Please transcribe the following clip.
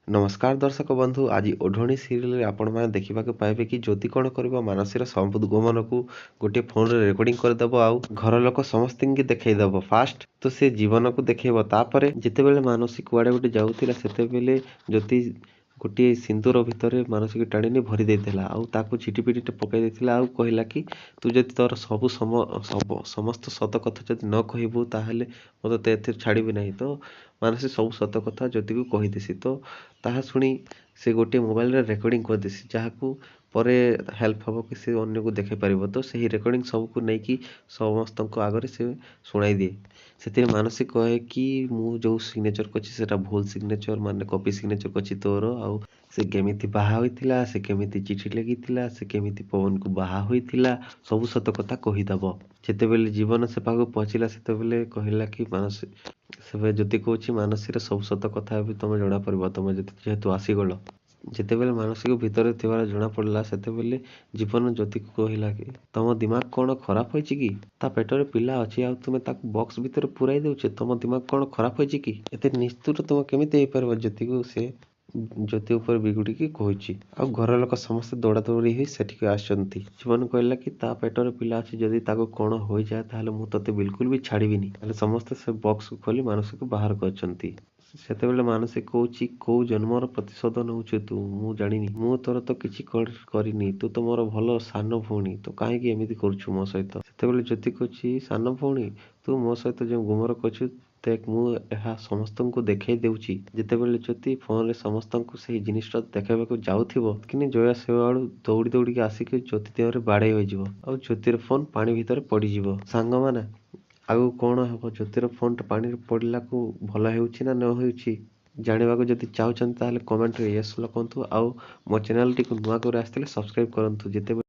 नमस्कार दर्शक बंधु आज ओढ़णी सीरियल आपण मैंने देखा पाइबे कि ज्योति कौन कर मानसी संबोधन को गोटे फोन रे रेकर्डिंग करदेव आउ घर लोक समस्त देखईदेव फास्ट तो से जीवन को देखब तापर जितेबले मानसी कुआडे गोटे जाऊला से ज्योति गोटे सिंदूर भितर मानसी की टाणी भरी देला आउ ताकू झिटिपिटी पकई देला आउ कहला कि तू जदि तोर समस्त सत कथा जदि न कहबू ताहले मते एथे छाड़बी नहीं तो मानसी सब सत कथा ज्योति को कहीदेसी तो ताहा शुणी से गोटे मोबाइल रेकर्डिंग करदेसी जहाँ परे हेल्प हम कि से अन्य को देखे पारिबो तो सही रेकर्डिंग सबको नहीं समस्त आगे से शुणाई दिए से मानसी कहे कि मु जो सिग्नेचर करछि सेटा भूल सिग्नेचर माने कॉपी सिग्नेचर करछि तोर आउ से केमिति बाहा होइथिला से केमिति चिठी लिखिथिला से केमिति पवन को बाहा होइथिला सब सत कथा कहीदब जेतेबेले जीवन से पाखु पहुँचला सेतेबेले कहला कि मानसी से ज्योति कहूँ मानसी सब सत कथा भी तुम जना पड़ब तुम जेहेतु आसीगल जितेबेले मानसी को भितर थिबार जना पड़ला सेतेबेले जीवन ज्योति को कहला कि तम दिमाग कौन खराब होइछि कि ता पेटरे पिला अछि आ तुमे ताकू बॉक्स भितर पुराई देउछे तम दिमाग कौन खराब होइछि कि एते निष्ठुर तुम केमिति हेइ परबो ज्योति को से ज्योति उपर बिगुड़ी कहूँ आ घर लोक समस्त दौड़ा दौड़ी ही सेठिक आसछंती जीवन कहला कि ता पेटर पिला अछि जदि ताको कौन हो जाए ताहले मु तते बिल्कुल भी छाड़ीबिनी ताहले समस्त से बॉक्स को खोली मानसी को बाहर करछंती सेतेबेले मानसी कहूँ कौ जन्मर प्रतिशोध नौछु तू मु जानिनी मु तोर तो किछि करिनी तू तो मोर भल सान भौणी तो काहेकि एमिति करछु मो सहित सेतेबेले ज्योति कहूँ सान भौणी तू मो सहित जो गुमर करछु देख मु एहा समस्त को देखई देउची जेतेबेले ज्योति फोन रे समस्त को सही जिनिसटा देखाइबाकू जाउथिबो किनी जया से आड़ू दौड़ी दौड़ी आसिक ज्योति देहरे बाड़े होइजिवो आ ज्योतिर फोन पानी भितर पड़ीजिवो सांग माने आगु कौन हम ज्योतिर फोन पानी पड़ला को भल हेउची ना न हेउची जानिबाकू जदि चाहुचंती ताहले कमेंट रे यस लिखंतु आउ मो चैनल टी को नुआ कर आस्थिले सब्सक्राइब करंतु जेते